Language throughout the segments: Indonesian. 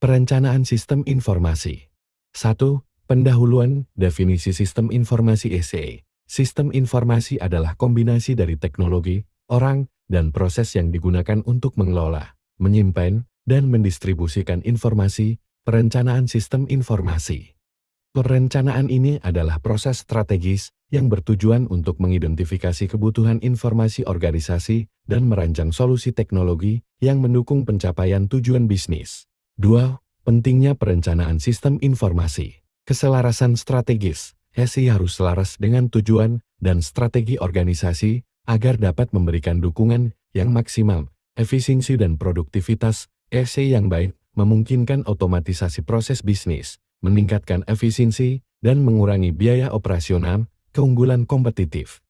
Perencanaan sistem informasi. 1. Pendahuluan definisi sistem informasi SE. Sistem informasi adalah kombinasi dari teknologi, orang, dan proses yang digunakan untuk mengelola, menyimpan, dan mendistribusikan informasi. Perencanaan sistem informasi. Perencanaan ini adalah proses strategis yang bertujuan untuk mengidentifikasi kebutuhan informasi organisasi dan merancang solusi teknologi yang mendukung pencapaian tujuan bisnis. 2. Pentingnya perencanaan sistem informasi. Keselarasan strategis. SI harus selaras dengan tujuan dan strategi organisasi agar dapat memberikan dukungan yang maksimal, efisiensi dan produktivitas. SI yang baik memungkinkan otomatisasi proses bisnis, meningkatkan efisiensi, dan mengurangi biaya operasional. Keunggulan kompetitif.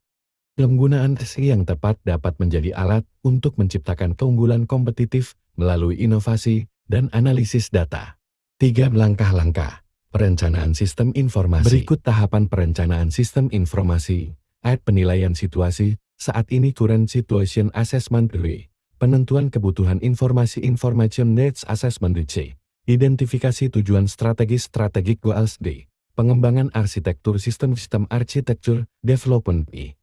Penggunaan SI yang tepat dapat menjadi alat untuk menciptakan keunggulan kompetitif melalui inovasi dan analisis data. 3. Langkah-langkah perencanaan sistem informasi. Berikut tahapan perencanaan sistem informasi. Penilaian situasi. Saat ini current situation assessment RE. Penentuan kebutuhan informasi information needs assessment DC. Identifikasi tujuan strategis strategic goals D. Pengembangan arsitektur sistem arsitektur development E.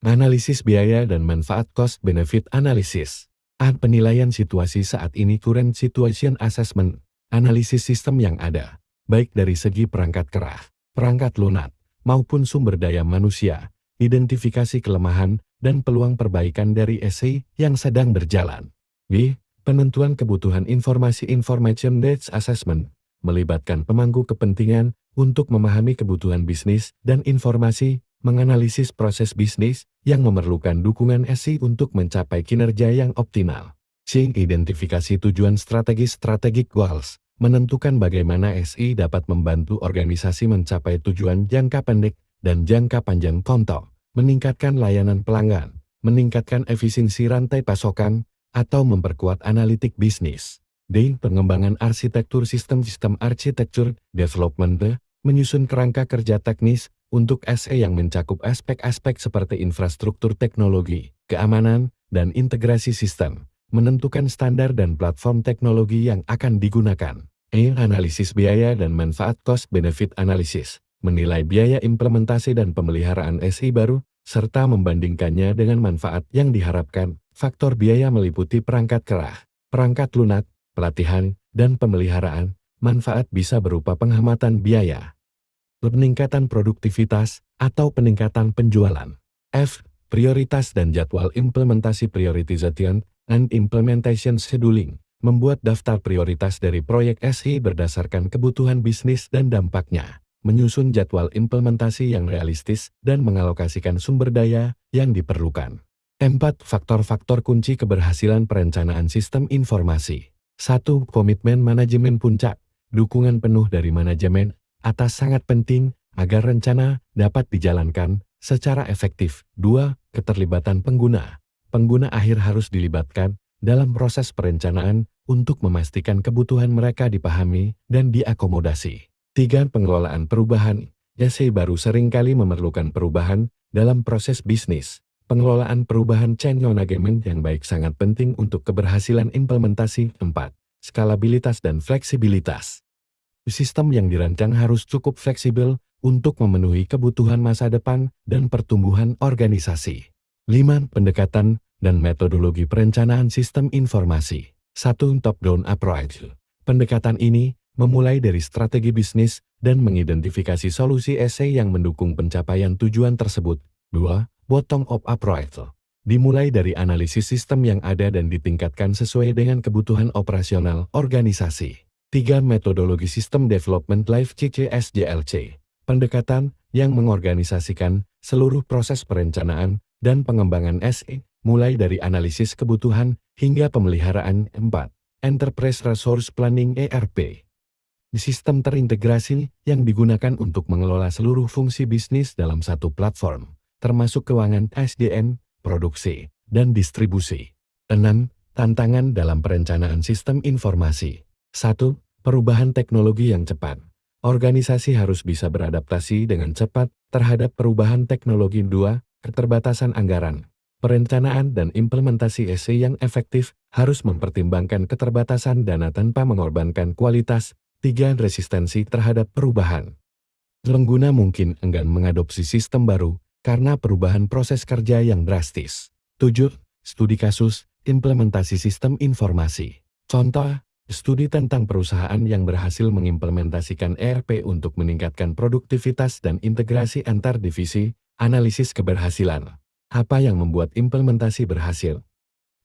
Analisis biaya dan manfaat cost benefit analysis. Penilaian situasi saat ini current situation assessment. Analisis sistem yang ada, baik dari segi perangkat keras, perangkat lunak, maupun sumber daya manusia. Identifikasi kelemahan dan peluang perbaikan dari SI yang sedang berjalan. B. Penentuan kebutuhan informasi information needs assessment, melibatkan pemangku kepentingan untuk memahami kebutuhan bisnis dan informasi, menganalisis proses bisnis yang memerlukan dukungan SI untuk mencapai kinerja yang optimal. C. Identifikasi tujuan strategis strategic goals, menentukan bagaimana SI dapat membantu organisasi mencapai tujuan jangka pendek dan jangka panjang. Contoh, meningkatkan layanan pelanggan, meningkatkan efisiensi rantai pasokan, atau memperkuat analitik bisnis. D. Pengembangan arsitektur sistem arsitektur development, menyusun kerangka kerja teknis untuk SE yang mencakup aspek-aspek seperti infrastruktur teknologi, keamanan, dan integrasi sistem, menentukan standar dan platform teknologi yang akan digunakan. Analisis biaya dan manfaat cost benefit analysis, menilai biaya implementasi dan pemeliharaan SI baru, serta membandingkannya dengan manfaat yang diharapkan. Faktor biaya meliputi perangkat keras, perangkat lunak, pelatihan, dan pemeliharaan. Manfaat bisa berupa penghematan biaya, peningkatan produktivitas, atau peningkatan penjualan. F. Prioritas dan jadwal implementasi prioritization and implementation scheduling, membuat daftar prioritas dari proyek SI berdasarkan kebutuhan bisnis dan dampaknya, menyusun jadwal implementasi yang realistis, dan mengalokasikan sumber daya yang diperlukan. 4. Faktor-faktor kunci keberhasilan perencanaan sistem informasi. 1. Komitmen manajemen puncak. Dukungan penuh dari manajemen atas sangat penting agar rencana dapat dijalankan secara efektif. 2. Keterlibatan pengguna. Pengguna akhir harus dilibatkan dalam proses perencanaan untuk memastikan kebutuhan mereka dipahami dan diakomodasi. 3. Pengelolaan perubahan. SI baru seringkali memerlukan perubahan dalam proses bisnis. Pengelolaan perubahan change management yang baik sangat penting untuk keberhasilan implementasi. 4. Skalabilitas dan fleksibilitas. Sistem yang dirancang harus cukup fleksibel untuk memenuhi kebutuhan masa depan dan pertumbuhan organisasi. 5. Pendekatan dan metodologi perencanaan sistem informasi. 1. Top-down approach. Pendekatan ini memulai dari strategi bisnis dan mengidentifikasi solusi SI yang mendukung pencapaian tujuan tersebut. 2. Bottom-up approach. Dimulai dari analisis sistem yang ada dan ditingkatkan sesuai dengan kebutuhan operasional organisasi. 3. Metodologi Sistem Development Life CCSJLC. Pendekatan yang mengorganisasikan seluruh proses perencanaan dan pengembangan SI, mulai dari analisis kebutuhan hingga pemeliharaan. 4. Enterprise Resource Planning ERP. Sistem terintegrasi yang digunakan untuk mengelola seluruh fungsi bisnis dalam satu platform, termasuk keuangan SDM, produksi, dan distribusi. 6. Tantangan dalam perencanaan sistem informasi. 1. Perubahan teknologi yang cepat. Organisasi harus bisa beradaptasi dengan cepat terhadap perubahan teknologi. 2. Keterbatasan anggaran. Perencanaan dan implementasi SI yang efektif Harus mempertimbangkan keterbatasan dana tanpa mengorbankan kualitas. 3. Resistensi terhadap perubahan. Pengguna mungkin enggan mengadopsi sistem baru karena perubahan proses kerja yang drastis. 7. Studi kasus, implementasi sistem informasi. Contoh, studi tentang perusahaan yang berhasil mengimplementasikan ERP untuk meningkatkan produktivitas dan integrasi antar divisi, analisis keberhasilan. Apa yang membuat implementasi berhasil?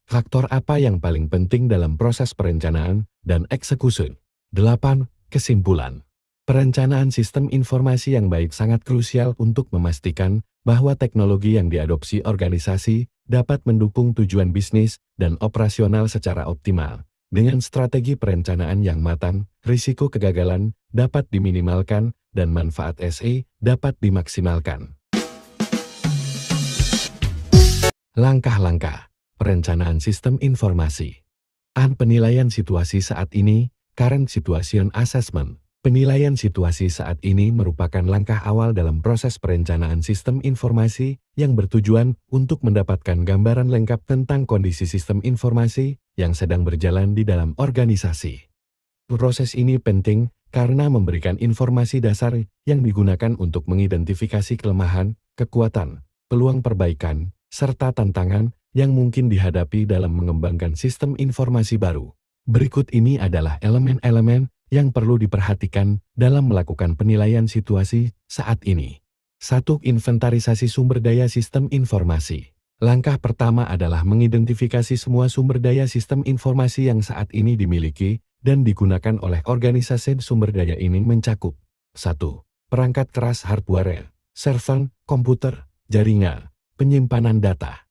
Faktor apa yang paling penting dalam proses perencanaan dan eksekusi? 8. Kesimpulan. Perencanaan sistem informasi yang baik sangat krusial untuk memastikan bahwa teknologi yang diadopsi organisasi dapat mendukung tujuan bisnis dan operasional secara optimal. Dengan strategi perencanaan yang matang, risiko kegagalan dapat diminimalkan dan manfaat SE dapat dimaksimalkan. Langkah-langkah perencanaan sistem informasi. Penilaian situasi saat ini, current situation assessment. Penilaian situasi saat ini merupakan langkah awal dalam proses perencanaan sistem informasi yang bertujuan untuk mendapatkan gambaran lengkap tentang kondisi sistem informasi yang sedang berjalan di dalam organisasi. Proses ini penting karena memberikan informasi dasar yang digunakan untuk mengidentifikasi kelemahan, kekuatan, peluang perbaikan, serta tantangan yang mungkin dihadapi dalam mengembangkan sistem informasi baru. Berikut ini adalah elemen-elemen yang perlu diperhatikan dalam melakukan penilaian situasi saat ini. 1. Inventarisasi sumber daya sistem informasi. Langkah pertama adalah mengidentifikasi semua sumber daya sistem informasi yang saat ini dimiliki dan digunakan oleh organisasi. Sumber daya ini mencakup 1. Perangkat keras hardware, server, komputer, jaringan, penyimpanan data,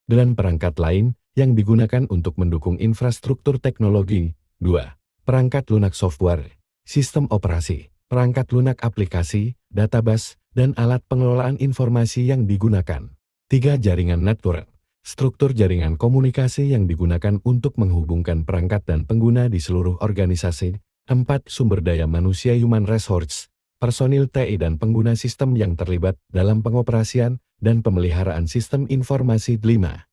dan perangkat lain yang digunakan untuk mendukung infrastruktur teknologi. 2. Perangkat lunak software, sistem operasi, perangkat lunak aplikasi, database, dan alat pengelolaan informasi yang digunakan. 3. Jaringan network, struktur jaringan komunikasi yang digunakan untuk menghubungkan perangkat dan pengguna di seluruh organisasi. 4. Sumber daya manusia human resource, personil TI dan pengguna sistem yang terlibat dalam pengoperasian dan pemeliharaan sistem informasi. 5.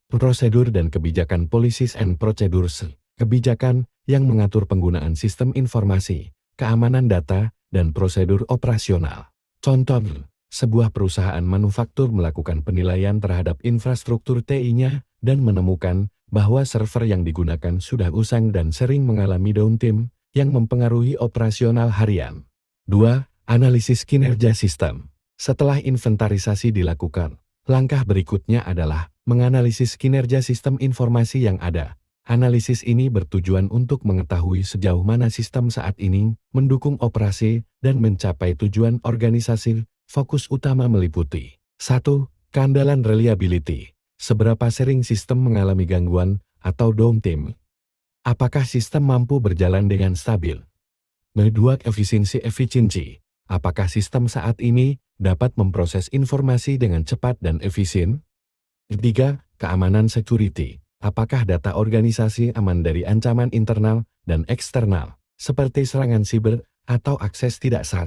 Prosedur dan kebijakan policies and procedures, kebijakan yang mengatur penggunaan sistem informasi, keamanan data, dan prosedur operasional. Contoh, sebuah perusahaan manufaktur melakukan penilaian terhadap infrastruktur TI-nya dan menemukan bahwa server yang digunakan sudah usang dan sering mengalami downtime yang mempengaruhi operasional harian. 2. Analisis kinerja sistem. Setelah inventarisasi dilakukan, langkah berikutnya adalah menganalisis kinerja sistem informasi yang ada. Analisis ini bertujuan untuk mengetahui sejauh mana sistem saat ini mendukung operasi dan mencapai tujuan organisasi. Fokus utama meliputi 1. Keandalan reliability. Seberapa sering sistem mengalami gangguan atau downtime? Apakah sistem mampu berjalan dengan stabil? 2. Efisiensi. Apakah sistem saat ini dapat memproses informasi dengan cepat dan efisien? 3. Keamanan security. Apakah data organisasi aman dari ancaman internal dan eksternal, seperti serangan siber atau akses tidak sah?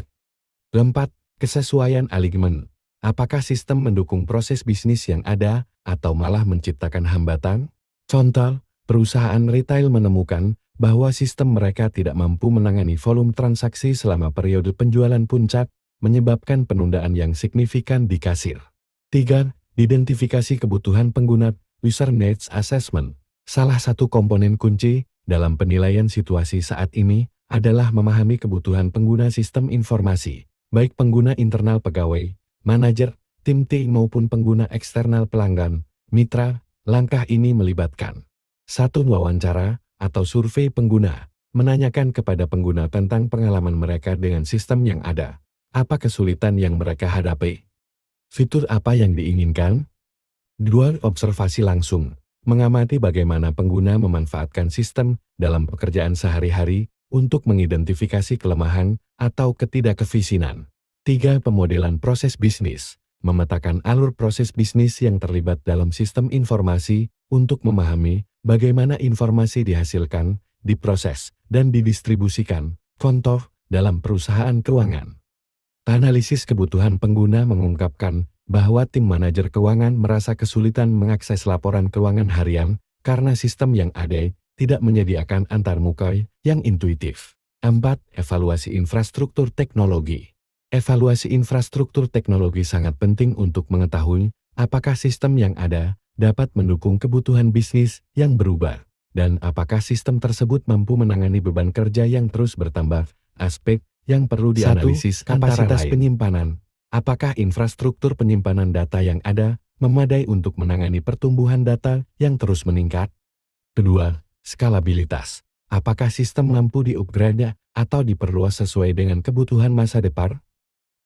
4. Kesesuaian alignment. Apakah sistem mendukung proses bisnis yang ada atau malah menciptakan hambatan? Contoh, perusahaan retail menemukan bahwa sistem mereka tidak mampu menangani volume transaksi selama periode penjualan puncak, menyebabkan penundaan yang signifikan di kasir. 3. Identifikasi kebutuhan pengguna. User Needs Assessment. Salah satu komponen kunci dalam penilaian situasi saat ini adalah memahami kebutuhan pengguna sistem informasi, baik pengguna internal pegawai, manajer, tim TI maupun pengguna eksternal pelanggan, mitra. Langkah ini melibatkan 1. Wawancara atau survei pengguna, menanyakan kepada pengguna tentang pengalaman mereka dengan sistem yang ada. Apa kesulitan yang mereka hadapi? Fitur apa yang diinginkan? 2. Observasi langsung, mengamati bagaimana pengguna memanfaatkan sistem dalam pekerjaan sehari-hari untuk mengidentifikasi kelemahan atau ketidakefisienan. 3. Pemodelan proses bisnis, memetakan alur proses bisnis yang terlibat dalam sistem informasi untuk memahami bagaimana informasi dihasilkan, diproses, dan didistribusikan. Contoh, dalam perusahaan keuangan. Analisis kebutuhan pengguna mengungkapkan bahwa tim manajer keuangan merasa kesulitan mengakses laporan keuangan harian karena sistem yang ada tidak menyediakan antarmuka yang intuitif. 4. Evaluasi infrastruktur teknologi. Evaluasi infrastruktur teknologi sangat penting untuk mengetahui apakah sistem yang ada dapat mendukung kebutuhan bisnis yang berubah, dan apakah sistem tersebut mampu menangani beban kerja yang terus bertambah. Aspek yang perlu dianalisis kapasitas penyimpanan. Apakah infrastruktur penyimpanan data yang ada memadai untuk menangani pertumbuhan data yang terus meningkat? Kedua, skalabilitas. Apakah sistem mampu di-upgrade atau diperluas sesuai dengan kebutuhan masa depan?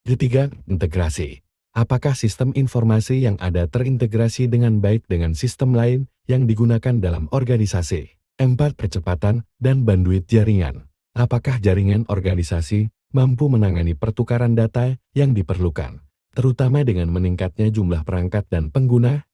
Ketiga, integrasi. Apakah sistem informasi yang ada terintegrasi dengan baik dengan sistem lain yang digunakan dalam organisasi? 4. Percepatan dan bandwidth jaringan. Apakah jaringan organisasi mampu menangani pertukaran data yang diperlukan, terutama dengan meningkatnya jumlah perangkat dan pengguna?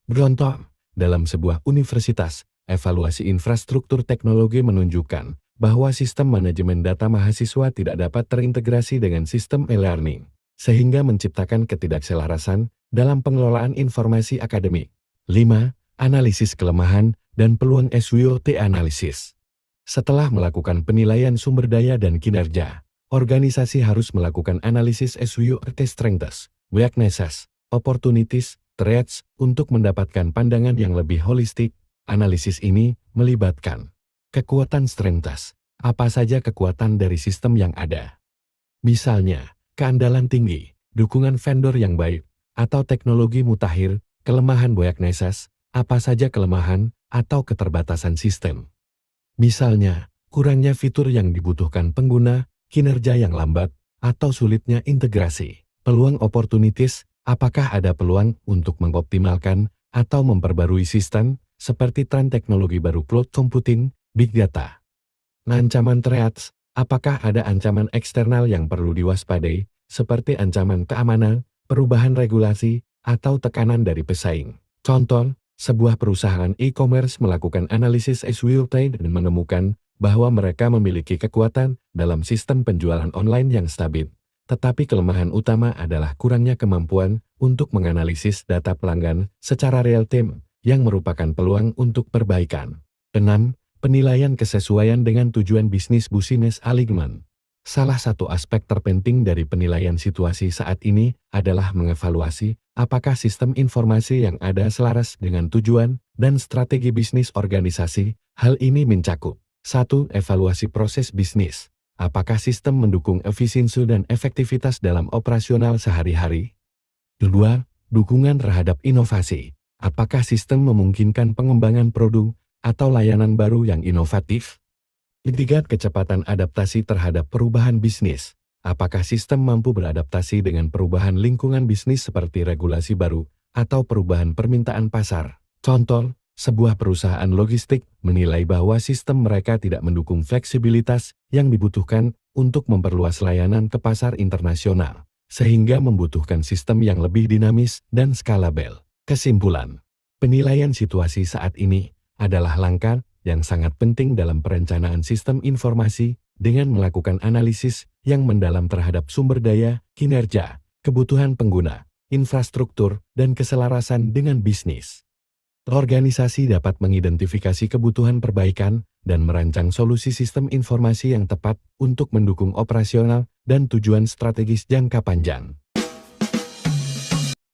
Contoh, dalam sebuah universitas, evaluasi infrastruktur teknologi menunjukkan bahwa sistem manajemen data mahasiswa tidak dapat terintegrasi dengan sistem e-learning, sehingga menciptakan ketidakselarasan dalam pengelolaan informasi akademik. 5. Analisis kelemahan dan peluang SWOT analisis. Setelah melakukan penilaian sumber daya dan kinerja, organisasi harus melakukan analisis SWOT strengths, weaknesses, opportunities, threats untuk mendapatkan pandangan yang lebih holistik. Analisis ini melibatkan kekuatan strengths. Apa saja kekuatan dari sistem yang ada? Misalnya, keandalan tinggi, dukungan vendor yang baik, atau teknologi mutakhir. Kelemahan weaknesses. Apa saja kelemahan atau keterbatasan sistem? Misalnya, kurangnya fitur yang dibutuhkan pengguna, kinerja yang lambat, atau sulitnya integrasi. Peluang opportunities. Apakah ada peluang untuk mengoptimalkan atau memperbarui sistem, seperti tren teknologi baru cloud computing, big data? Ancaman threats. Apakah ada ancaman eksternal yang perlu diwaspadai, seperti ancaman keamanan, perubahan regulasi, atau tekanan dari pesaing? Contoh, sebuah perusahaan e-commerce melakukan analisis SWOT dan menemukan bahwa mereka memiliki kekuatan dalam sistem penjualan online yang stabil. Tetapi kelemahan utama adalah kurangnya kemampuan untuk menganalisis data pelanggan secara real-time, yang merupakan peluang untuk perbaikan. 6. Penilaian kesesuaian dengan tujuan bisnis business alignment. Salah satu aspek terpenting dari penilaian situasi saat ini adalah mengevaluasi apakah sistem informasi yang ada selaras dengan tujuan dan strategi bisnis organisasi. Hal ini mencakup 1. Evaluasi proses bisnis. Apakah sistem mendukung efisiensi dan efektivitas dalam operasional sehari-hari? 2. Dukungan terhadap inovasi. Apakah sistem memungkinkan pengembangan produk atau layanan baru yang inovatif? 3. Kecepatan adaptasi terhadap perubahan bisnis. Apakah sistem mampu beradaptasi dengan perubahan lingkungan bisnis seperti regulasi baru atau perubahan permintaan pasar? Contoh, sebuah perusahaan logistik menilai bahwa sistem mereka tidak mendukung fleksibilitas yang dibutuhkan untuk memperluas layanan ke pasar internasional, sehingga membutuhkan sistem yang lebih dinamis dan skalabel. Kesimpulan, penilaian situasi saat ini adalah langkah yang sangat penting dalam perencanaan sistem informasi dengan melakukan analisis yang mendalam terhadap sumber daya, kinerja, kebutuhan pengguna, infrastruktur, dan keselarasan dengan bisnis. Organisasi dapat mengidentifikasi kebutuhan perbaikan dan merancang solusi sistem informasi yang tepat untuk mendukung operasional dan tujuan strategis jangka panjang.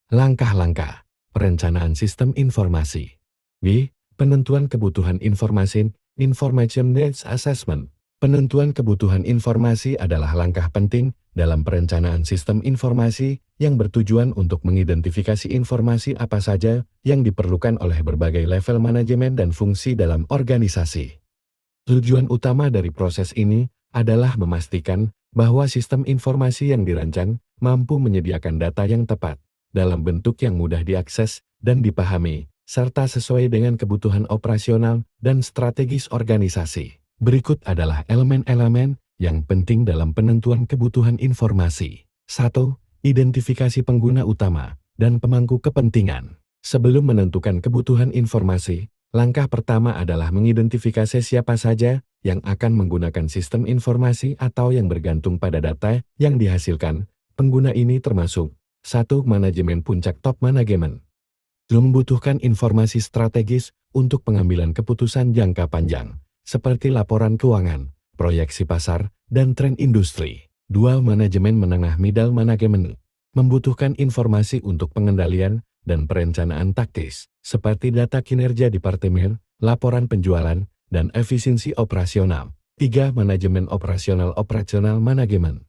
Langkah-langkah perencanaan sistem informasi. B. Penentuan kebutuhan informasi, Information Needs Assessment. Penentuan kebutuhan informasi adalah langkah penting dalam perencanaan sistem informasi yang bertujuan untuk mengidentifikasi informasi apa saja yang diperlukan oleh berbagai level manajemen dan fungsi dalam organisasi. Tujuan utama dari proses ini adalah memastikan bahwa sistem informasi yang dirancang mampu menyediakan data yang tepat, dalam bentuk yang mudah diakses dan dipahami, serta sesuai dengan kebutuhan operasional dan strategis organisasi. Berikut adalah elemen-elemen yang penting dalam penentuan kebutuhan informasi. 1. Identifikasi pengguna utama dan pemangku kepentingan. Sebelum menentukan kebutuhan informasi, langkah pertama adalah mengidentifikasi siapa saja yang akan menggunakan sistem informasi atau yang bergantung pada data yang dihasilkan. Pengguna ini termasuk 1. Manajemen puncak top manajemen. Membutuhkan informasi strategis untuk pengambilan keputusan jangka panjang, seperti laporan keuangan, proyeksi pasar, dan tren industri. 2. Manajemen menengah middle management. Membutuhkan informasi untuk pengendalian dan perencanaan taktis, seperti data kinerja departemen, laporan penjualan, dan efisiensi operasional. 3. Manajemen operasional manajemen.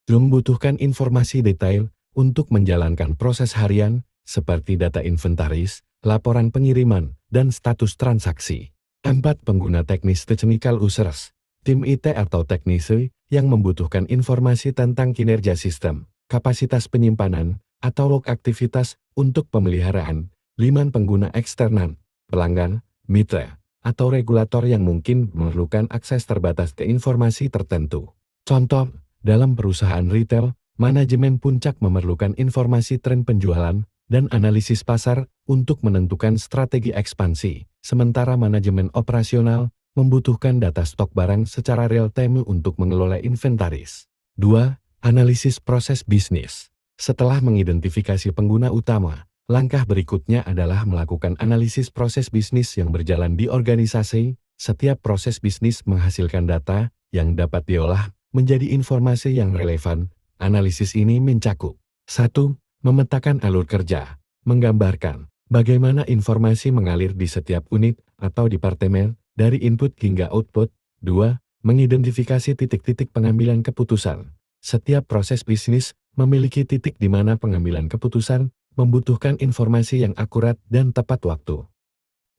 Membutuhkan informasi detail untuk menjalankan proses harian, seperti data inventaris, laporan pengiriman, dan status transaksi. 4. Pengguna teknis technical users. Tim IT atau teknisi yang membutuhkan informasi tentang kinerja sistem, kapasitas penyimpanan, atau log aktivitas untuk pemeliharaan. 5. Pengguna eksternal, pelanggan, mitra, atau regulator yang mungkin memerlukan akses terbatas ke informasi tertentu. Contoh, dalam perusahaan retail, manajemen puncak memerlukan informasi tren penjualan dan analisis pasar untuk menentukan strategi ekspansi, sementara manajemen operasional membutuhkan data stok barang secara real-time untuk mengelola inventaris. 2. Analisis proses bisnis. Setelah mengidentifikasi pengguna utama, langkah berikutnya adalah melakukan analisis proses bisnis yang berjalan di organisasi. Setiap proses bisnis menghasilkan data yang dapat diolah menjadi informasi yang relevan. Analisis ini mencakup 1. Memetakan alur kerja, menggambarkan bagaimana informasi mengalir di setiap unit atau departemen dari input hingga output. 2. Mengidentifikasi titik-titik pengambilan keputusan. Setiap proses bisnis memiliki titik di mana pengambilan keputusan membutuhkan informasi yang akurat dan tepat waktu.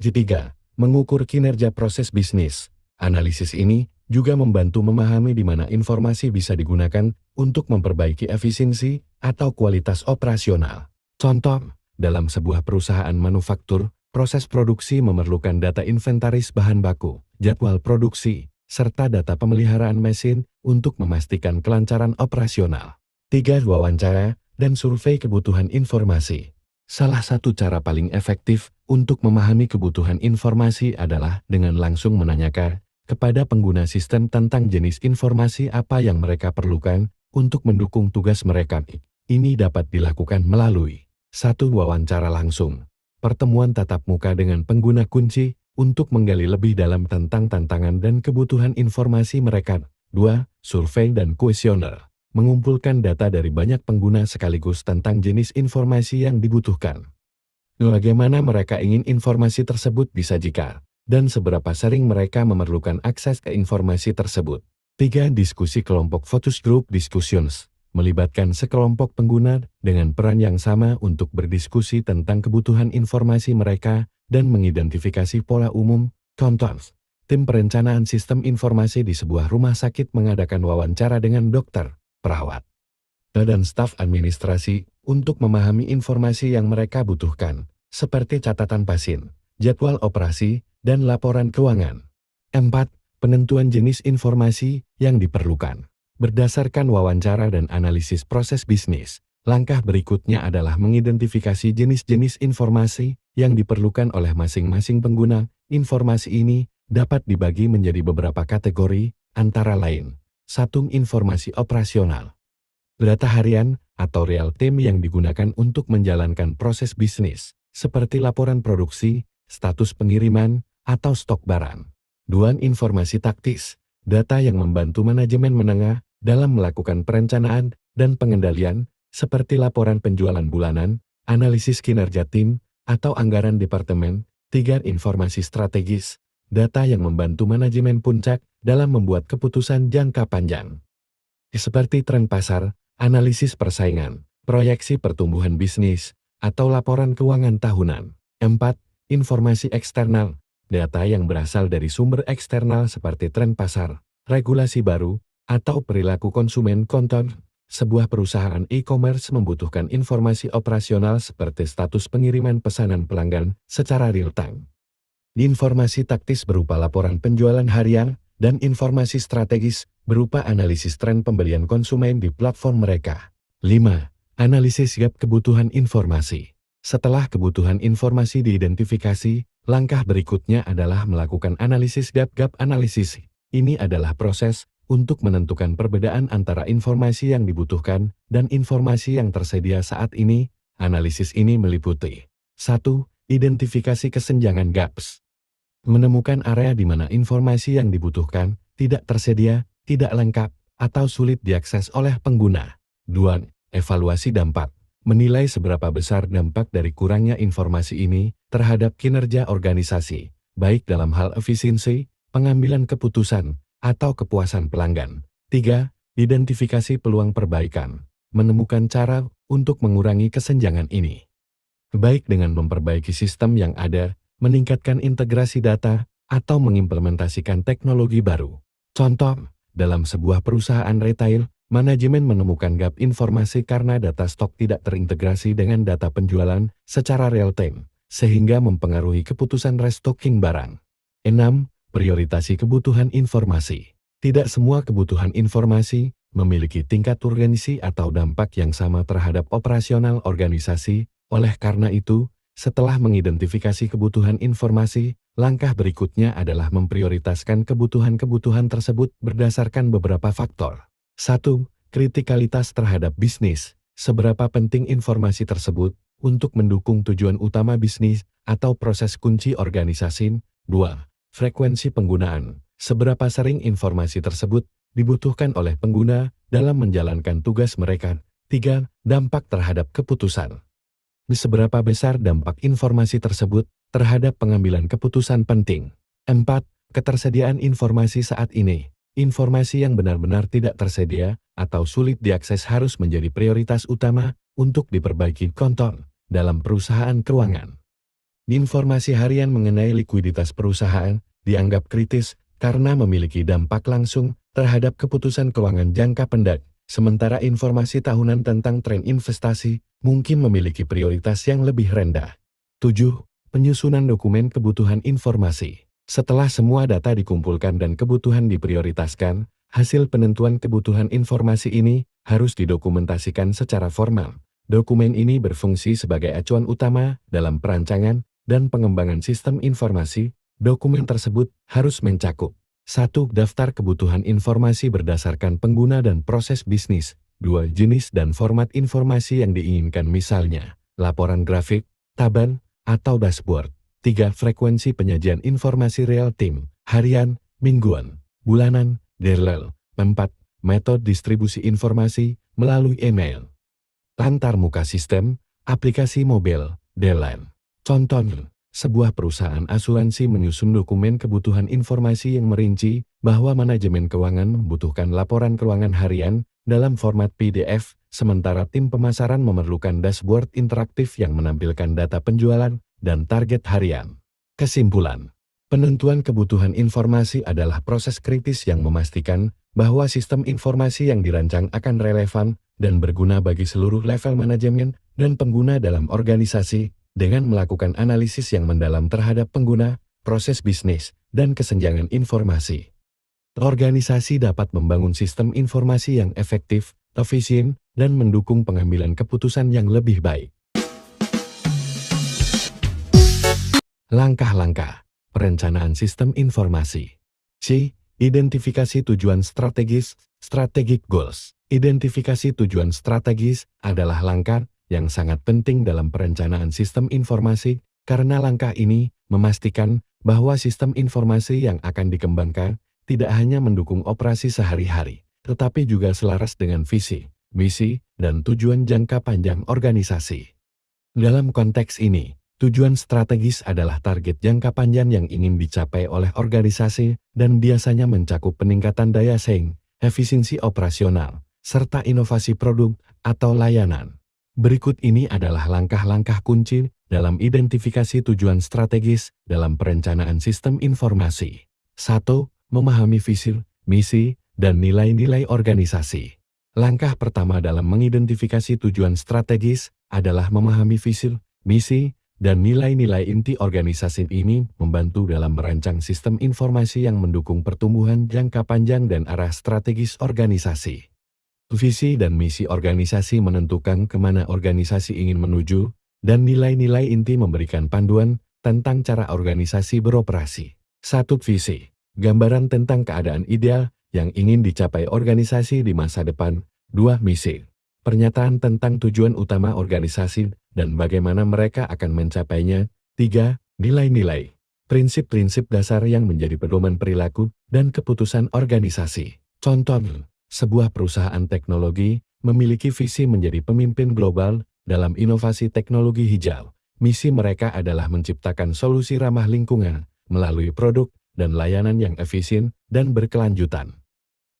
3. Mengukur kinerja proses bisnis. Analisis ini juga membantu memahami di mana informasi bisa digunakan untuk memperbaiki efisiensi atau kualitas operasional. Contoh, dalam sebuah perusahaan manufaktur, proses produksi memerlukan data inventaris bahan baku, jadwal produksi, serta data pemeliharaan mesin untuk memastikan kelancaran operasional. 3. Wawancara dan survei kebutuhan informasi. Salah satu cara paling efektif untuk memahami kebutuhan informasi adalah dengan langsung menanyakan kepada pengguna sistem tentang jenis informasi apa yang mereka perlukan untuk mendukung tugas mereka. Ini dapat dilakukan melalui 1. Wawancara langsung. Pertemuan tatap muka dengan pengguna kunci untuk menggali lebih dalam tentang tantangan dan kebutuhan informasi mereka. 2. Survei dan kuesioner. Mengumpulkan data dari banyak pengguna sekaligus tentang jenis informasi yang dibutuhkan. Bagaimana mereka ingin informasi tersebut disajikan, dan seberapa sering mereka memerlukan akses ke informasi tersebut. 3. Diskusi kelompok focus group discussions. Melibatkan sekelompok pengguna dengan peran yang sama untuk berdiskusi tentang kebutuhan informasi mereka dan mengidentifikasi pola umum. Contoh, tim perencanaan sistem informasi di sebuah rumah sakit mengadakan wawancara dengan dokter, perawat, dan staf administrasi untuk memahami informasi yang mereka butuhkan, seperti catatan pasien, jadwal operasi, dan laporan keuangan. 4. Penentuan jenis informasi yang diperlukan. Berdasarkan wawancara dan analisis proses bisnis, langkah berikutnya adalah mengidentifikasi jenis-jenis informasi yang diperlukan oleh masing-masing pengguna. Informasi ini dapat dibagi menjadi beberapa kategori, antara lain 1. Informasi operasional. Data harian atau real time yang digunakan untuk menjalankan proses bisnis, seperti laporan produksi, status pengiriman, atau stok barang. 2. Informasi taktis. Data yang membantu manajemen menengah dalam melakukan perencanaan dan pengendalian, seperti laporan penjualan bulanan, analisis kinerja tim, atau anggaran departemen. 3. Informasi strategis. Data yang membantu manajemen puncak dalam membuat keputusan jangka panjang, seperti tren pasar, analisis persaingan, proyeksi pertumbuhan bisnis, atau laporan keuangan tahunan. 4. Informasi eksternal. Data yang berasal dari sumber eksternal seperti tren pasar, regulasi baru, atau perilaku konsumen. Contoh, sebuah perusahaan e-commerce membutuhkan informasi operasional seperti status pengiriman pesanan pelanggan secara real-time. Informasi taktis berupa laporan penjualan harian, dan informasi strategis berupa analisis tren pembelian konsumen di platform mereka. 5. Analisis gap kebutuhan informasi. Setelah kebutuhan informasi diidentifikasi, langkah berikutnya adalah melakukan analisis gap analisis. Ini adalah proses untuk menentukan perbedaan antara informasi yang dibutuhkan dan informasi yang tersedia saat ini. Analisis ini meliputi 1. Identifikasi kesenjangan gaps. Menemukan area di mana informasi yang dibutuhkan tidak tersedia, tidak lengkap, atau sulit diakses oleh pengguna. 2. Evaluasi dampak. Menilai seberapa besar dampak dari kurangnya informasi ini terhadap kinerja organisasi, baik dalam hal efisiensi, pengambilan keputusan, atau kepuasan pelanggan. 3. Identifikasi peluang perbaikan. Menemukan cara untuk mengurangi kesenjangan ini, baik dengan memperbaiki sistem yang ada, meningkatkan integrasi data, atau mengimplementasikan teknologi baru. Contoh, dalam sebuah perusahaan retail, manajemen menemukan gap informasi karena data stok tidak terintegrasi dengan data penjualan secara real-time, sehingga mempengaruhi keputusan restocking barang. 6. Prioritasi kebutuhan informasi. Tidak semua kebutuhan informasi memiliki tingkat urgensi atau dampak yang sama terhadap operasional organisasi. Oleh karena itu, setelah mengidentifikasi kebutuhan informasi, langkah berikutnya adalah memprioritaskan kebutuhan-kebutuhan tersebut berdasarkan beberapa faktor. 1. Kritikalitas terhadap bisnis. Seberapa penting informasi tersebut untuk mendukung tujuan utama bisnis atau proses kunci organisasi. 2. Frekuensi penggunaan. Seberapa sering informasi tersebut dibutuhkan oleh pengguna dalam menjalankan tugas mereka. 3. Dampak terhadap keputusan. Seberapa besar dampak informasi tersebut terhadap pengambilan keputusan penting. 4. Ketersediaan informasi saat ini. Informasi yang benar-benar tidak tersedia atau sulit diakses harus menjadi prioritas utama untuk diperbaiki. Contoh, dalam perusahaan keuangan, informasi harian mengenai likuiditas perusahaan dianggap kritis karena memiliki dampak langsung terhadap keputusan keuangan jangka pendek, sementara informasi tahunan tentang tren investasi mungkin memiliki prioritas yang lebih rendah. 7. Penyusunan dokumen kebutuhan informasi. Setelah semua data dikumpulkan dan kebutuhan diprioritaskan, hasil penentuan kebutuhan informasi ini harus didokumentasikan secara formal. Dokumen ini berfungsi sebagai acuan utama dalam perancangan dan pengembangan sistem informasi. Dokumen tersebut harus mencakup 1. Daftar kebutuhan informasi berdasarkan pengguna dan proses bisnis. 2. Jenis dan format informasi yang diinginkan, misalnya laporan grafik, taban, atau dashboard. 3. Frekuensi penyajian informasi real-time, harian, mingguan, bulanan, daily. 4. Metode distribusi informasi melalui email, antar muka sistem, aplikasi mobil, DLAN. Contohnya, sebuah perusahaan asuransi menyusun dokumen kebutuhan informasi yang merinci bahwa manajemen keuangan membutuhkan laporan keuangan harian dalam format PDF, sementara tim pemasaran memerlukan dashboard interaktif yang menampilkan data penjualan dan target harian. Kesimpulan, penentuan kebutuhan informasi adalah proses kritis yang memastikan bahwa sistem informasi yang dirancang akan relevan dan berguna bagi seluruh level manajemen dan pengguna dalam organisasi. Dengan melakukan analisis yang mendalam terhadap pengguna, proses bisnis, dan kesenjangan informasi, organisasi dapat membangun sistem informasi yang efektif, efisien, dan mendukung pengambilan keputusan yang lebih baik. Langkah-langkah perencanaan sistem informasi. C. Identifikasi tujuan strategis, strategic goals. Identifikasi tujuan strategis adalah langkah yang sangat penting dalam perencanaan sistem informasi, karena langkah ini memastikan bahwa sistem informasi yang akan dikembangkan tidak hanya mendukung operasi sehari-hari, tetapi juga selaras dengan visi, misi, dan tujuan jangka panjang organisasi. Dalam konteks ini, tujuan strategis adalah target jangka panjang yang ingin dicapai oleh organisasi dan biasanya mencakup peningkatan daya saing, efisiensi operasional, serta inovasi produk atau layanan. Berikut ini adalah langkah-langkah kunci dalam identifikasi tujuan strategis dalam perencanaan sistem informasi. 1. Memahami visi, misi, dan nilai-nilai organisasi. Langkah pertama dalam mengidentifikasi tujuan strategis adalah memahami visi, misi, dan nilai-nilai inti organisasi. Ini membantu dalam merancang sistem informasi yang mendukung pertumbuhan jangka panjang dan arah strategis organisasi. Visi dan misi organisasi menentukan kemana organisasi ingin menuju, dan nilai-nilai inti memberikan panduan tentang cara organisasi beroperasi. 1. Visi, gambaran tentang keadaan ideal yang ingin dicapai organisasi di masa depan. 2. Misi, pernyataan tentang tujuan utama organisasi dan bagaimana mereka akan mencapainya. 3. Nilai-nilai. Prinsip-prinsip dasar yang menjadi pedoman perilaku dan keputusan organisasi. Contoh, sebuah perusahaan teknologi memiliki visi menjadi pemimpin global dalam inovasi teknologi hijau. Misi mereka adalah menciptakan solusi ramah lingkungan melalui produk dan layanan yang efisien dan berkelanjutan.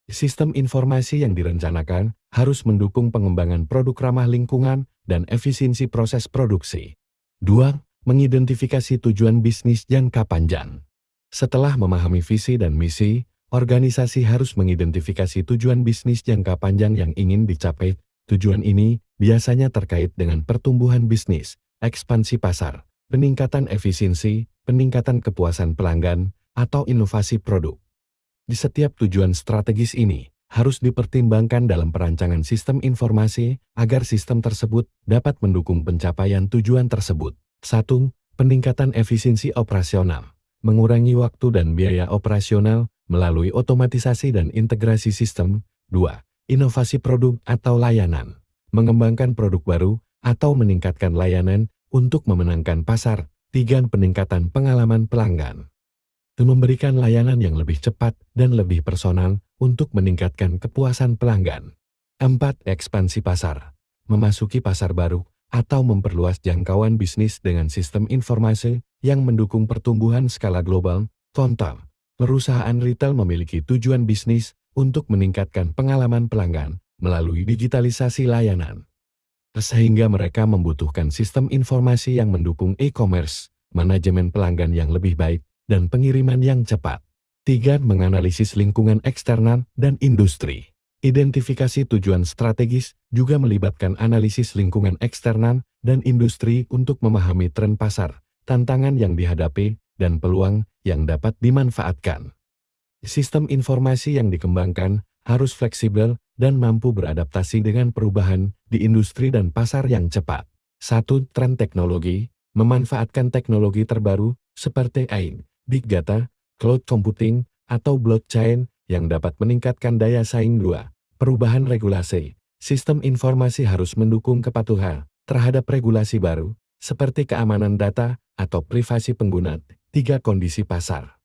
Sistem informasi yang direncanakan harus mendukung pengembangan produk ramah lingkungan dan efisiensi proses produksi. 2. Mengidentifikasi tujuan bisnis jangka panjang. Setelah memahami visi dan misi, organisasi harus mengidentifikasi tujuan bisnis jangka panjang yang ingin dicapai. Tujuan ini biasanya terkait dengan pertumbuhan bisnis, ekspansi pasar, peningkatan efisiensi, peningkatan kepuasan pelanggan, atau inovasi produk. Di setiap tujuan strategis ini, harus dipertimbangkan dalam perancangan sistem informasi agar sistem tersebut dapat mendukung pencapaian tujuan tersebut. 1. Peningkatan efisiensi operasional. Mengurangi waktu dan biaya operasional melalui otomatisasi dan integrasi sistem. 2. Inovasi produk atau layanan. Mengembangkan produk baru atau meningkatkan layanan untuk memenangkan pasar. 3. Peningkatan pengalaman pelanggan. Memberikan layanan yang lebih cepat dan lebih personal untuk meningkatkan kepuasan pelanggan. 4. Ekspansi pasar. Memasuki pasar baru atau memperluas jangkauan bisnis dengan sistem informasi yang mendukung pertumbuhan skala global. Contoh, perusahaan retail memiliki tujuan bisnis untuk meningkatkan pengalaman pelanggan melalui digitalisasi layanan. Sehingga mereka membutuhkan sistem informasi yang mendukung e-commerce, manajemen pelanggan yang lebih baik, dan pengiriman yang cepat. 3. Menganalisis lingkungan eksternal dan industri. Identifikasi tujuan strategis juga melibatkan analisis lingkungan eksternal dan industri untuk memahami tren pasar, tantangan yang dihadapi, dan peluang yang dapat dimanfaatkan. Sistem informasi yang dikembangkan harus fleksibel dan mampu beradaptasi dengan perubahan di industri dan pasar yang cepat. 1. Tren teknologi. Memanfaatkan teknologi terbaru seperti AI, Big Data, Cloud Computing, atau blockchain yang dapat meningkatkan daya saing. 2. Perubahan regulasi. Sistem informasi harus mendukung kepatuhan terhadap regulasi baru, seperti keamanan data atau privasi pengguna. 3. Kondisi pasar.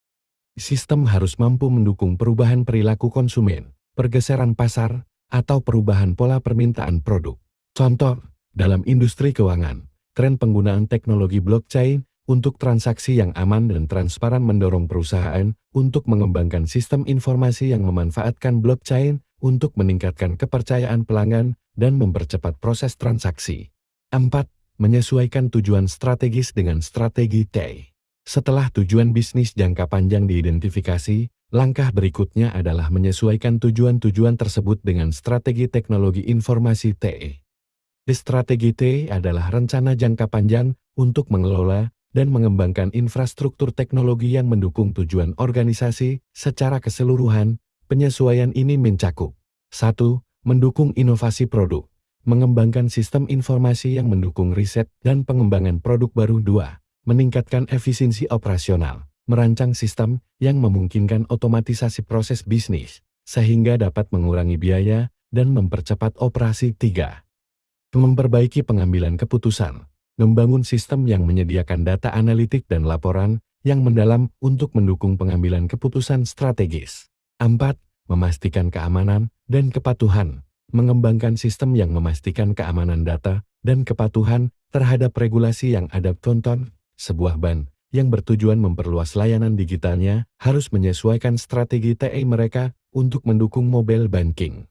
Sistem harus mampu mendukung perubahan perilaku konsumen, pergeseran pasar, atau perubahan pola permintaan produk. Contoh, dalam industri keuangan, tren penggunaan teknologi blockchain untuk transaksi yang aman dan transparan mendorong perusahaan untuk mengembangkan sistem informasi yang memanfaatkan blockchain untuk meningkatkan kepercayaan pelanggan dan mempercepat proses transaksi. 4. Menyesuaikan tujuan strategis dengan strategi TI. Setelah tujuan bisnis jangka panjang diidentifikasi, langkah berikutnya adalah menyesuaikan tujuan-tujuan tersebut dengan strategi teknologi informasi TI. Strategi TI adalah rencana jangka panjang untuk mengelola dan mengembangkan infrastruktur teknologi yang mendukung tujuan organisasi secara keseluruhan. Penyesuaian ini mencakup 1. Mendukung inovasi produk. Mengembangkan sistem informasi yang mendukung riset dan pengembangan produk baru. 2. Meningkatkan efisiensi operasional. Merancang sistem yang memungkinkan otomatisasi proses bisnis, sehingga dapat mengurangi biaya dan mempercepat operasi. 3. Memperbaiki pengambilan keputusan. Membangun sistem yang menyediakan data analitik dan laporan yang mendalam untuk mendukung pengambilan keputusan strategis. 4. Memastikan keamanan dan kepatuhan. Mengembangkan sistem yang memastikan keamanan data dan kepatuhan terhadap regulasi yang ada. Contoh, sebuah bank yang bertujuan memperluas layanan digitalnya harus menyesuaikan strategi TI mereka untuk mendukung mobile banking.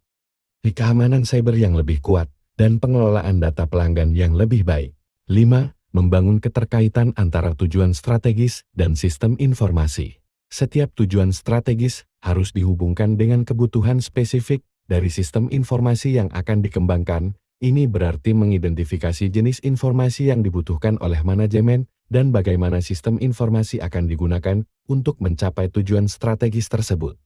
Keamanan cyber yang lebih kuat dan pengelolaan data pelanggan yang lebih baik. 5. Membangun keterkaitan antara tujuan strategis dan sistem informasi. Setiap tujuan strategis harus dihubungkan dengan kebutuhan spesifik dari sistem informasi yang akan dikembangkan. Ini berarti mengidentifikasi jenis informasi yang dibutuhkan oleh manajemen dan bagaimana sistem informasi akan digunakan untuk mencapai tujuan strategis tersebut.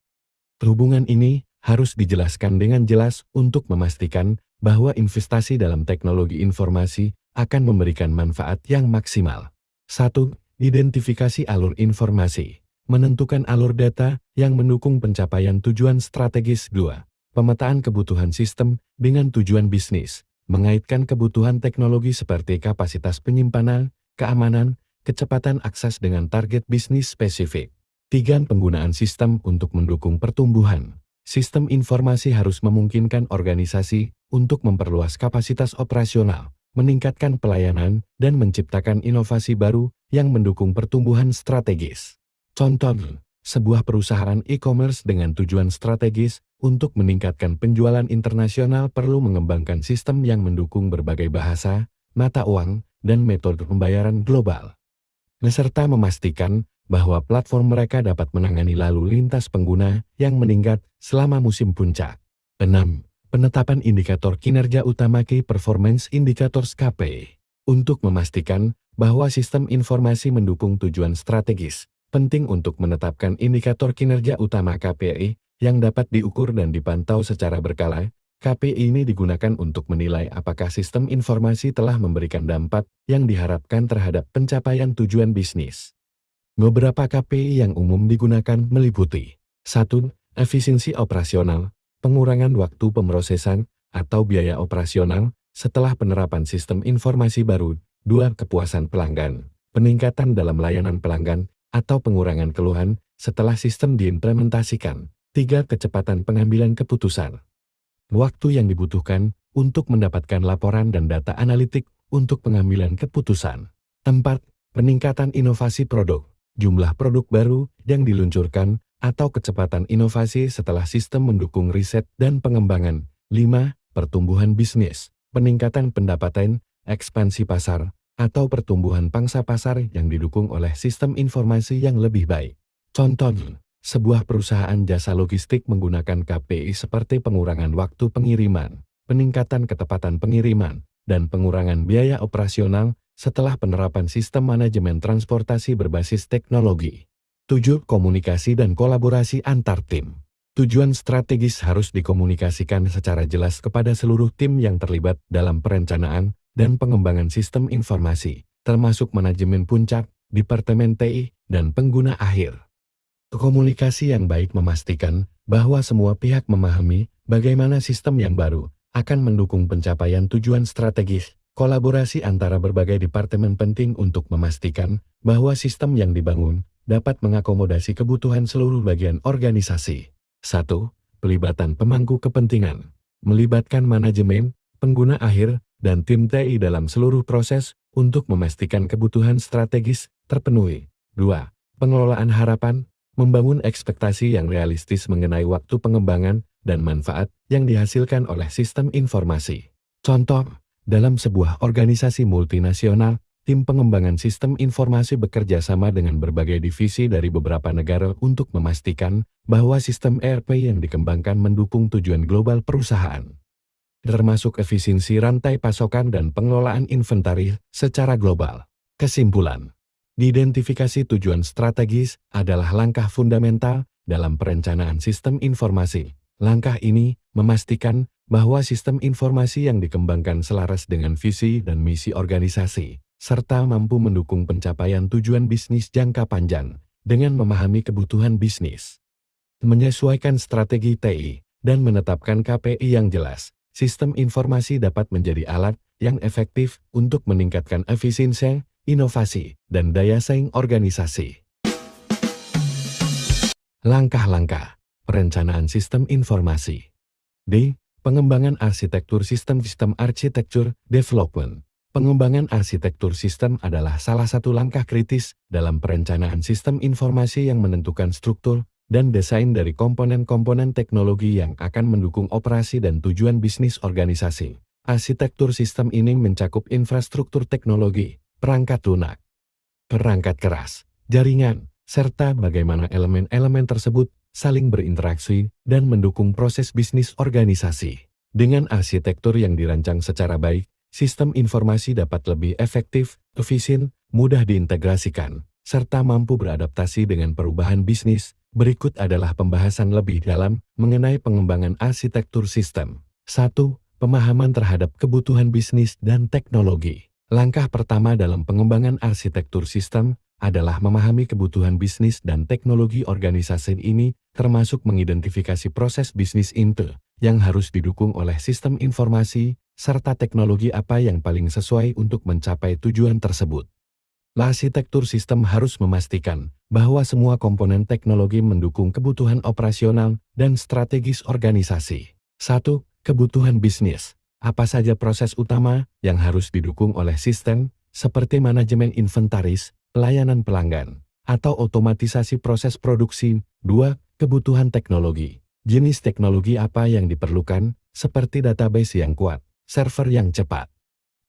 Hubungan ini harus dijelaskan dengan jelas untuk memastikan bahwa investasi dalam teknologi informasi akan memberikan manfaat yang maksimal. 1. Identifikasi alur informasi. Menentukan alur data yang mendukung pencapaian tujuan strategis. 2. Pemetaan kebutuhan sistem dengan tujuan bisnis. mengaitkan kebutuhan teknologi seperti kapasitas penyimpanan, keamanan, kecepatan akses dengan target bisnis spesifik. 3. Penggunaan sistem untuk mendukung pertumbuhan. Sistem informasi harus memungkinkan organisasi untuk memperluas kapasitas operasional, meningkatkan pelayanan, dan menciptakan inovasi baru yang mendukung pertumbuhan strategis. Contoh, sebuah perusahaan e-commerce dengan tujuan strategis untuk meningkatkan penjualan internasional perlu mengembangkan sistem yang mendukung berbagai bahasa, mata uang, dan metode pembayaran global, beserta memastikan bahwa platform mereka dapat menangani lalu lintas pengguna yang meningkat selama musim puncak. 6. Penetapan indikator kinerja utama Key Performance Indicators (KPI). Untuk memastikan bahwa sistem informasi mendukung tujuan strategis, penting untuk menetapkan indikator kinerja utama KPI yang dapat diukur dan dipantau secara berkala. KPI ini digunakan untuk menilai apakah sistem informasi telah memberikan dampak yang diharapkan terhadap pencapaian tujuan bisnis. Beberapa KPI yang umum digunakan meliputi 1. Efisiensi operasional, pengurangan waktu pemrosesan atau biaya operasional setelah penerapan sistem informasi baru. 2. Kepuasan pelanggan, peningkatan dalam layanan pelanggan atau pengurangan keluhan setelah sistem diimplementasikan. 3. Kecepatan pengambilan keputusan, waktu yang dibutuhkan untuk mendapatkan laporan dan data analitik untuk pengambilan keputusan. 4. Peningkatan inovasi produk, jumlah produk baru yang diluncurkan atau kecepatan inovasi setelah sistem mendukung riset dan pengembangan. 5. Pertumbuhan bisnis, peningkatan pendapatan, ekspansi pasar, atau pertumbuhan pangsa pasar yang didukung oleh sistem informasi yang lebih baik. Contoh, sebuah perusahaan jasa logistik menggunakan KPI seperti pengurangan waktu pengiriman, peningkatan ketepatan pengiriman, dan pengurangan biaya operasional setelah penerapan sistem manajemen transportasi berbasis teknologi. 7. Komunikasi dan kolaborasi antar tim. Tujuan strategis harus dikomunikasikan secara jelas kepada seluruh tim yang terlibat dalam perencanaan dan pengembangan sistem informasi, termasuk manajemen puncak, departemen TI, dan pengguna akhir. Komunikasi yang baik memastikan bahwa semua pihak memahami bagaimana sistem yang baru akan mendukung pencapaian tujuan strategis. Kolaborasi antara berbagai departemen penting untuk memastikan bahwa sistem yang dibangun dapat mengakomodasi kebutuhan seluruh bagian organisasi. 1. Pelibatan pemangku kepentingan, melibatkan manajemen, pengguna akhir, dan tim TI dalam seluruh proses untuk memastikan kebutuhan strategis terpenuhi. 2. Pengelolaan harapan, membangun ekspektasi yang realistis mengenai waktu pengembangan dan manfaat yang dihasilkan oleh sistem informasi. Contoh, dalam sebuah organisasi multinasional, tim pengembangan sistem informasi bekerja sama dengan berbagai divisi dari beberapa negara untuk memastikan bahwa sistem ERP yang dikembangkan mendukung tujuan global perusahaan, termasuk efisiensi rantai pasokan dan pengelolaan inventaris secara global. Kesimpulan, identifikasi tujuan strategis adalah langkah fundamental dalam perencanaan sistem informasi. Langkah ini memastikan bahwa sistem informasi yang dikembangkan selaras dengan visi dan misi organisasi, serta mampu mendukung pencapaian tujuan bisnis jangka panjang dengan memahami kebutuhan bisnis, menyesuaikan strategi TI, dan menetapkan KPI yang jelas. Sistem informasi dapat menjadi alat yang efektif untuk meningkatkan efisiensi, inovasi, dan daya saing organisasi. Langkah-langkah perencanaan sistem informasi. D. Pengembangan arsitektur sistem architecture development. Pengembangan arsitektur sistem adalah salah satu langkah kritis dalam perencanaan sistem informasi yang menentukan struktur dan desain dari komponen-komponen teknologi yang akan mendukung operasi dan tujuan bisnis organisasi. Arsitektur sistem ini mencakup infrastruktur teknologi, perangkat lunak, perangkat keras, jaringan, serta bagaimana elemen-elemen tersebut saling berinteraksi dan mendukung proses bisnis organisasi. Dengan arsitektur yang dirancang secara baik, sistem informasi dapat lebih efektif, efisien, mudah diintegrasikan, serta mampu beradaptasi dengan perubahan bisnis. Berikut adalah pembahasan lebih dalam mengenai pengembangan arsitektur sistem. 1. Pemahaman terhadap kebutuhan bisnis dan teknologi. Langkah pertama dalam pengembangan arsitektur sistem adalah memahami kebutuhan bisnis dan teknologi organisasi ini, termasuk mengidentifikasi proses bisnis inti yang harus didukung oleh sistem informasi, serta teknologi apa yang paling sesuai untuk mencapai tujuan tersebut. Arsitektur sistem harus memastikan bahwa semua komponen teknologi mendukung kebutuhan operasional dan strategis organisasi. 1. Kebutuhan bisnis. Apa saja proses utama yang harus didukung oleh sistem, seperti manajemen inventaris, pelayanan pelanggan, atau otomatisasi proses produksi. 2. Kebutuhan teknologi. Jenis teknologi apa yang diperlukan, seperti database yang kuat, server yang cepat,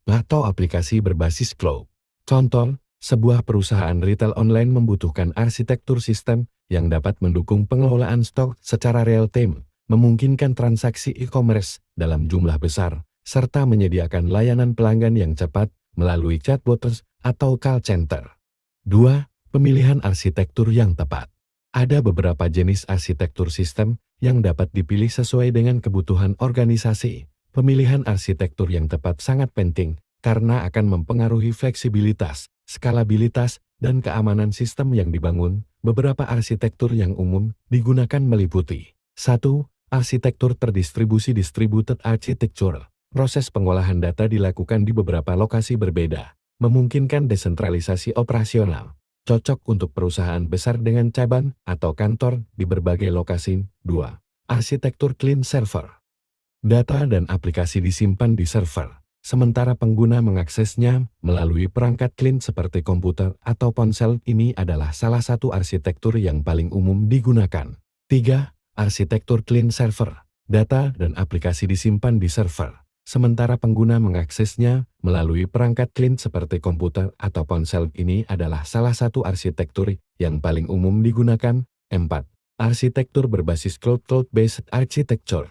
atau aplikasi berbasis cloud. Contoh, sebuah perusahaan retail online membutuhkan arsitektur sistem yang dapat mendukung pengelolaan stok secara real-time, memungkinkan transaksi e-commerce dalam jumlah besar, serta menyediakan layanan pelanggan yang cepat melalui chatbots atau call center. 2. Pemilihan arsitektur yang tepat. Ada beberapa jenis arsitektur sistem yang dapat dipilih sesuai dengan kebutuhan organisasi. Pemilihan arsitektur yang tepat sangat penting karena akan mempengaruhi fleksibilitas, skalabilitas, dan keamanan sistem yang dibangun. Beberapa arsitektur yang umum digunakan meliputi 1. Arsitektur terdistribusi distributed architecture. Proses pengolahan data dilakukan di beberapa lokasi berbeda, memungkinkan desentralisasi operasional. Cocok untuk perusahaan besar dengan cabang atau kantor di berbagai lokasi. 2. Arsitektur client server. Data dan aplikasi disimpan di server, sementara pengguna mengaksesnya melalui perangkat client seperti komputer atau ponsel. Ini adalah salah satu arsitektur yang paling umum digunakan. 3. Arsitektur client server. Data dan aplikasi disimpan di server, sementara pengguna mengaksesnya melalui perangkat client seperti komputer atau ponsel. Ini adalah salah satu arsitektur yang paling umum digunakan. 4. Arsitektur berbasis cloud-based architecture.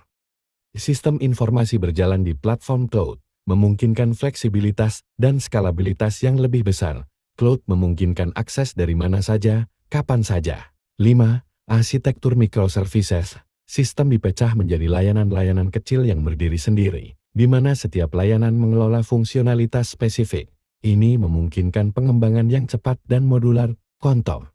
Sistem informasi berjalan di platform cloud, memungkinkan fleksibilitas dan skalabilitas yang lebih besar. Cloud memungkinkan akses dari mana saja, kapan saja. 5. Arsitektur microservices. Sistem dipecah menjadi layanan-layanan kecil yang berdiri sendiri, di mana setiap layanan mengelola fungsionalitas spesifik. Ini memungkinkan pengembangan yang cepat dan modular. Contoh,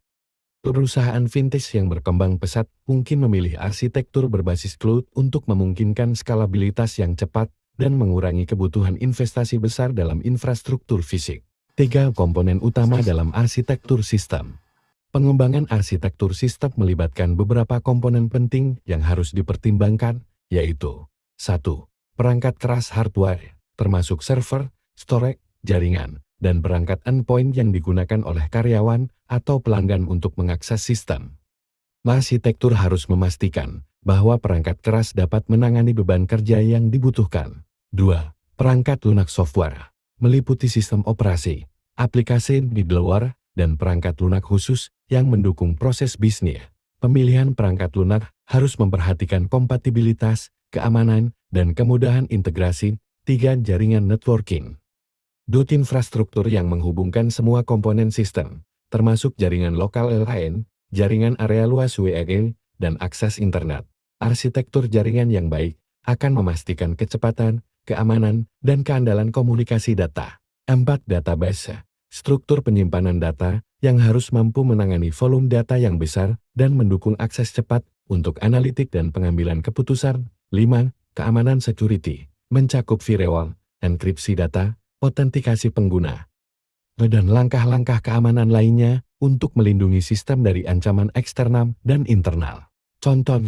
perusahaan vintage yang berkembang pesat mungkin memilih arsitektur berbasis cloud untuk memungkinkan skalabilitas yang cepat dan mengurangi kebutuhan investasi besar dalam infrastruktur fisik. 3. Komponen utama dalam arsitektur sistem. Pengembangan arsitektur sistem melibatkan beberapa komponen penting yang harus dipertimbangkan, yaitu 1. Perangkat keras hardware, termasuk server, storage, jaringan, dan perangkat endpoint yang digunakan oleh karyawan atau pelanggan untuk mengakses sistem. Arsitektur harus memastikan bahwa perangkat keras dapat menangani beban kerja yang dibutuhkan. 2. Perangkat lunak software, meliputi sistem operasi, aplikasi middleware, dan perangkat lunak khusus yang mendukung proses bisnis. Pemilihan perangkat lunak harus memperhatikan kompatibilitas, keamanan, dan kemudahan integrasi. 3. Jaringan networking. Infrastruktur yang menghubungkan semua komponen sistem, termasuk jaringan lokal LAN, jaringan area luas WLAN, dan akses internet. Arsitektur jaringan yang baik akan memastikan kecepatan, keamanan, dan keandalan komunikasi data. 4. Database. Struktur penyimpanan data yang harus mampu menangani volume data yang besar dan mendukung akses cepat untuk analitik dan pengambilan keputusan. 5. Keamanan security, mencakup firewall, enkripsi data, autentikasi pengguna, dan langkah-langkah keamanan lainnya untuk melindungi sistem dari ancaman eksternal dan internal. Contoh,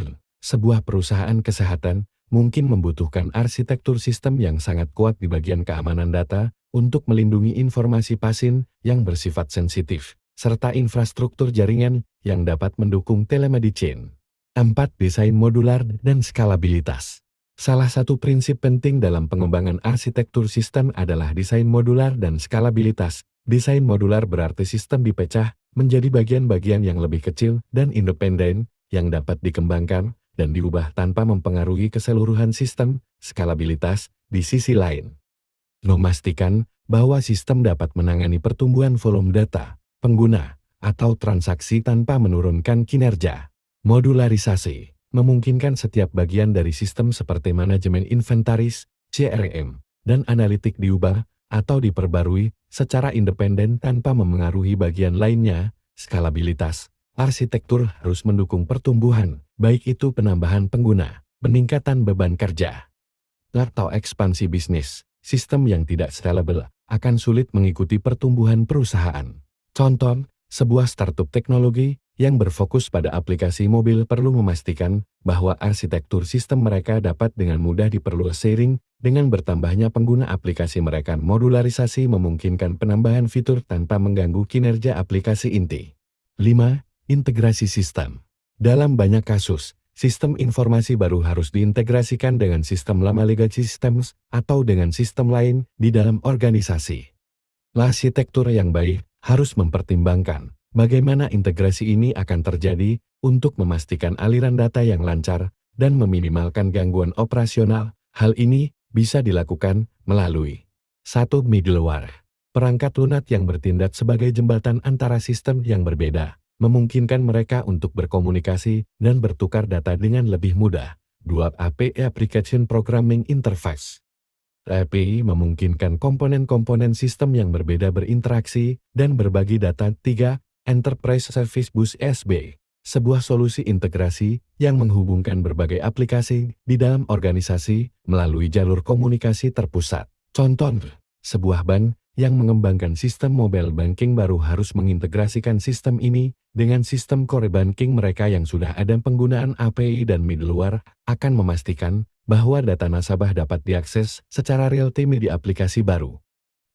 sebuah perusahaan kesehatan mungkin membutuhkan arsitektur sistem yang sangat kuat di bagian keamanan data untuk melindungi informasi pasien yang bersifat sensitif, serta infrastruktur jaringan yang dapat mendukung telemedicine. 4. Desain modular dan skalabilitas. Salah satu prinsip penting dalam pengembangan arsitektur sistem adalah desain modular dan skalabilitas. Desain modular berarti sistem dipecah menjadi bagian-bagian yang lebih kecil dan independen yang dapat dikembangkan dan diubah tanpa mempengaruhi keseluruhan sistem. Skalabilitas, di sisi lain, memastikan bahwa sistem dapat menangani pertumbuhan volume data, pengguna, atau transaksi tanpa menurunkan kinerja. Modularisasi memungkinkan setiap bagian dari sistem seperti manajemen inventaris, CRM, dan analitik diubah atau diperbarui secara independen tanpa memengaruhi bagian lainnya. Skalabilitas. Arsitektur harus mendukung pertumbuhan, baik itu penambahan pengguna, peningkatan beban kerja, atau ekspansi bisnis. Sistem yang tidak scalable akan sulit mengikuti pertumbuhan perusahaan. Contoh, sebuah startup teknologi yang berfokus pada aplikasi mobil perlu memastikan bahwa arsitektur sistem mereka dapat dengan mudah diperluas seiring dengan bertambahnya pengguna aplikasi mereka. Modularisasi memungkinkan penambahan fitur tanpa mengganggu kinerja aplikasi inti. 5. Integrasi sistem. Dalam banyak kasus, sistem informasi baru harus diintegrasikan dengan sistem lama legacy systems atau dengan sistem lain di dalam organisasi. Arsitektur yang baik harus mempertimbangkan bagaimana integrasi ini akan terjadi untuk memastikan aliran data yang lancar dan meminimalkan gangguan operasional. Hal ini bisa dilakukan melalui 1. Middleware. Perangkat lunak yang bertindak sebagai jembatan antara sistem yang berbeda, memungkinkan mereka untuk berkomunikasi dan bertukar data dengan lebih mudah. 2. API Application Programming Interface. API memungkinkan komponen-komponen sistem yang berbeda berinteraksi dan berbagi data. 3. Enterprise Service Bus (ESB), sebuah solusi integrasi yang menghubungkan berbagai aplikasi di dalam organisasi melalui jalur komunikasi terpusat. Contoh, sebuah bank yang mengembangkan sistem mobile banking baru harus mengintegrasikan sistem ini dengan sistem core banking mereka yang sudah ada. Penggunaan API dan middleware akan memastikan bahwa data nasabah dapat diakses secara real-time di aplikasi baru.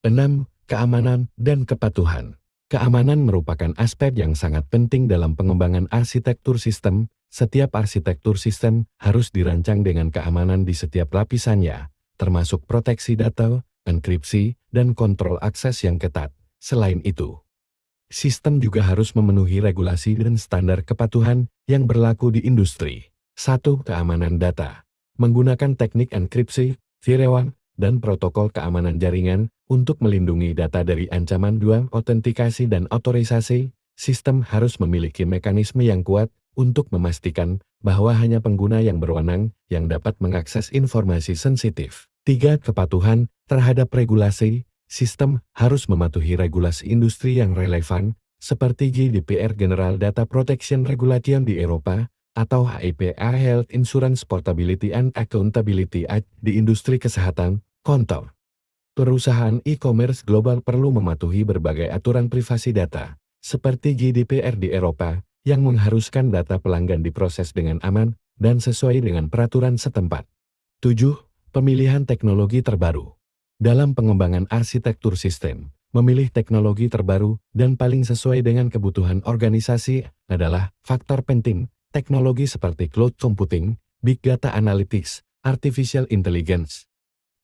6. Keamanan dan kepatuhan. Keamanan merupakan aspek yang sangat penting dalam pengembangan arsitektur sistem. Setiap arsitektur sistem harus dirancang dengan keamanan di setiap lapisannya, termasuk proteksi data, enkripsi, dan kontrol akses yang ketat. Selain itu, sistem juga harus memenuhi regulasi dan standar kepatuhan yang berlaku di industri. 1. Keamanan data. Menggunakan teknik enkripsi, VRE1, dan protokol keamanan jaringan untuk melindungi data dari ancaman. 2. Autentikasi dan otorisasi. Sistem harus memiliki mekanisme yang kuat untuk memastikan bahwa hanya pengguna yang berwenang yang dapat mengakses informasi sensitif. 3. Kepatuhan terhadap regulasi. Sistem harus mematuhi regulasi industri yang relevan, seperti GDPR General Data Protection Regulation di Eropa, atau HIPAA Health Insurance Portability and Accountability Act di industri kesehatan. Contoh, perusahaan e-commerce global perlu mematuhi berbagai aturan privasi data, seperti GDPR di Eropa, yang mengharuskan data pelanggan diproses dengan aman dan sesuai dengan peraturan setempat. 7. Pemilihan teknologi terbaru. Dalam pengembangan arsitektur sistem, memilih teknologi terbaru dan paling sesuai dengan kebutuhan organisasi adalah faktor penting. Teknologi seperti cloud computing, big data analytics, artificial intelligence,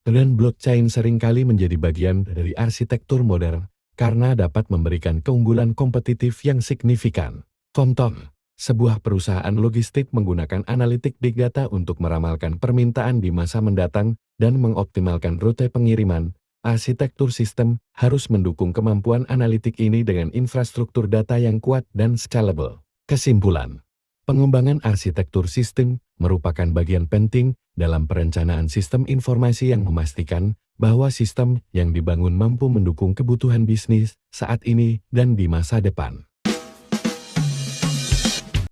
dan blockchain seringkali menjadi bagian dari arsitektur modern karena dapat memberikan keunggulan kompetitif yang signifikan. Contoh, sebuah perusahaan logistik menggunakan analitik big data untuk meramalkan permintaan di masa mendatang dan mengoptimalkan rute pengiriman. Arsitektur sistem harus mendukung kemampuan analitik ini dengan infrastruktur data yang kuat dan scalable. Kesimpulan, pengembangan arsitektur sistem merupakan bagian penting dalam perencanaan sistem informasi yang memastikan bahwa sistem yang dibangun mampu mendukung kebutuhan bisnis saat ini dan di masa depan.